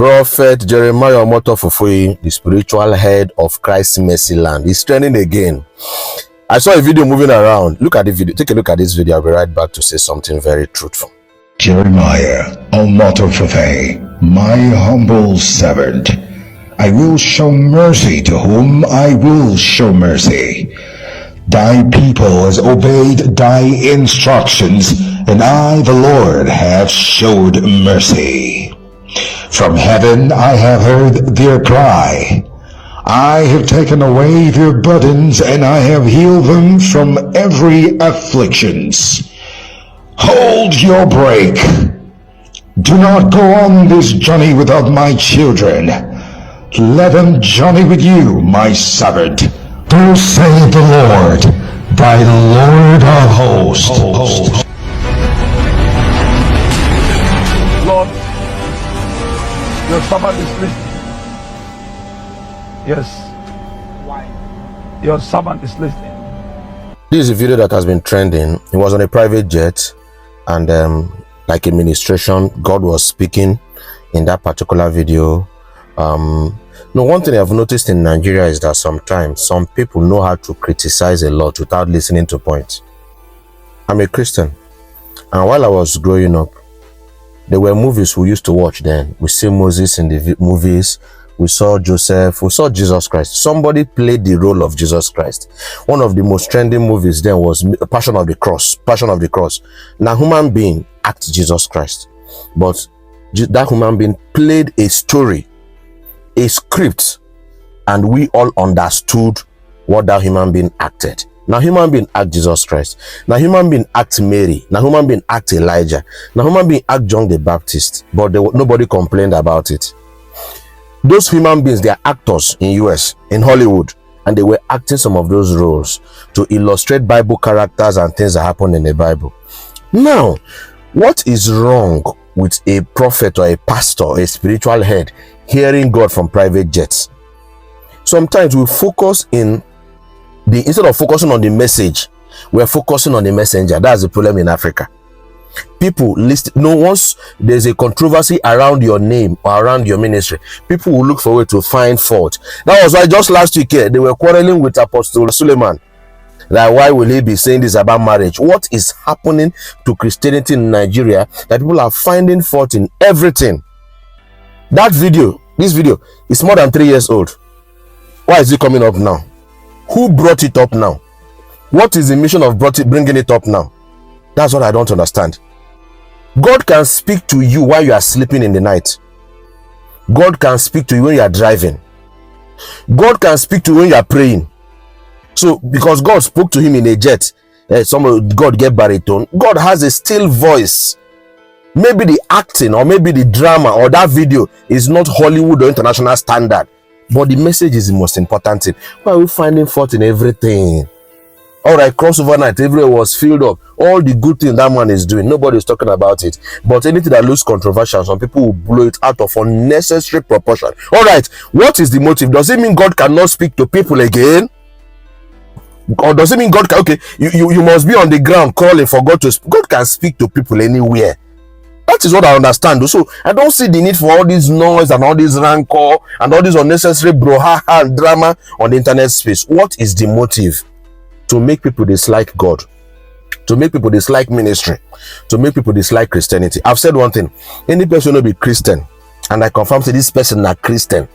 Prophet Jeremiah Omoto Fufeyin, the spiritual head of Christ's Mercy Land, is trending again. I saw a video moving around. Look at the video. Take a look at this video. I'll be right back to say something very truthful. Jeremiah Omoto Fufeyin, my humble servant, I will show mercy to whom I will show mercy. Thy people has obeyed thy instructions, and I, the Lord, have showed mercy. From heaven I have heard their cry. I have taken away their burdens, and I have healed them from every afflictions. Hold your break. Do not go on this journey without my children. Let them journey with you, my servant. Thus saith the Lord, thy Lord of hosts. Lord, your servant is listening. Yes. Why? Your servant is listening. This is a video that has been trending. It was on a private jet, and like administration, God was speaking in that particular video. No, one thing I've noticed in Nigeria is that sometimes some people know how to criticize a lot without listening to points. I'm a Christian, and while I was growing up, there were movies we used to watch then. We see Moses in the movies, we saw Joseph, we saw Jesus Christ. Somebody played the role of Jesus Christ. One of the most trending movies then was Passion of the Cross. Passion of the Cross. Now, human being act Jesus Christ, but that human being played a story, a script, and we all understood what that human being acted. Now human being act Jesus Christ. Now human being act Mary. Now human being act Elijah. Now human being act John the Baptist. But nobody complained about it. Those human beings, they are actors in US, in Hollywood, and they were acting some of those roles to illustrate Bible characters and things that happen in the Bible. Now, what is wrong with a prophet or a pastor, a spiritual head, hearing God from private jets? Sometimes we focus instead of focusing on the message, we're focusing on the messenger. That's the problem in Africa. People once there's a controversy around your name or around your ministry, people will look for a way to find fault. That was why just last week they were quarreling with Apostle Suleiman. Like, why will he be saying this about marriage? What is happening to Christianity in Nigeria that people are finding fault in everything? This video is more than 3 years old. Why is it coming up now? Who brought it up now? What is the mission of bringing it up now? That's what I don't understand. God can speak to you while you are sleeping in the night. God can speak to you when you are driving. God can speak to you when you are praying. So, because God spoke to him in a jet, God gave baritone. God has a still voice. Maybe the acting or maybe the drama or that video is not Hollywood or international standard, but the message is the most important thing. Why are we finding fault in everything? All right, crossover night, everywhere was filled up. All the good things that man is doing, nobody is talking about it. But anything that looks controversial, some people will blow it out of unnecessary proportion. All right, what is the motive? Does it mean God cannot speak to people again? Or does it mean God can, okay, you must be on the ground calling for God to speak? God can speak to people anywhere. That is what I understand. So I don't see the need for all this noise and all this rancor and all this unnecessary brouhaha and drama on the internet space. What is the motive? To make people dislike God, to make people dislike ministry, to make people dislike Christianity. I've said one thing: any person will be Christian, and I confirm to this person that Christian,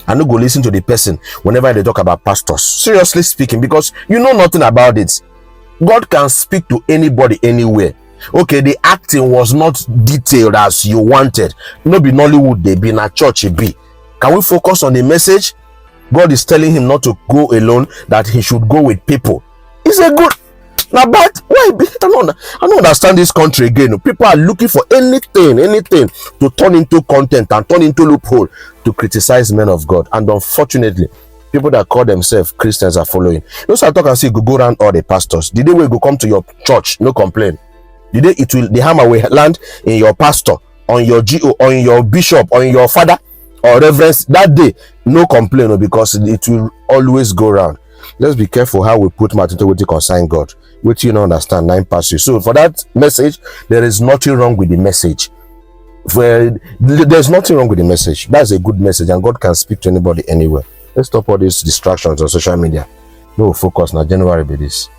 I no go listen to the person whenever they talk about pastors. Seriously speaking, because you know nothing about it. God can speak to anybody anywhere. Okay, the acting was not detailed as you wanted. No be Nollywood, they be in a church, it be. Can we focus on the message? God is telling him not to go alone, that he should go with people. It's a good. Now, but why? I don't understand this country again. People are looking for anything to turn into content and turn into loophole to criticize men of God. And unfortunately, people that call themselves Christians are following. You know, so I talk and say, go around all the pastors. The day we go come to your church, no complaint. The day the hammer will land in your pastor, on your GO, on your bishop, on your father or reverence, that day, no complaint, because it will always go around. Let's be careful how we put matter to what concern God, which you don't understand 9 past you. So for that message, there is nothing wrong with the message. There's nothing wrong with the message. That's a good message, and God can speak to anybody anywhere. Let's stop all these distractions on social media. No focus now. January be this.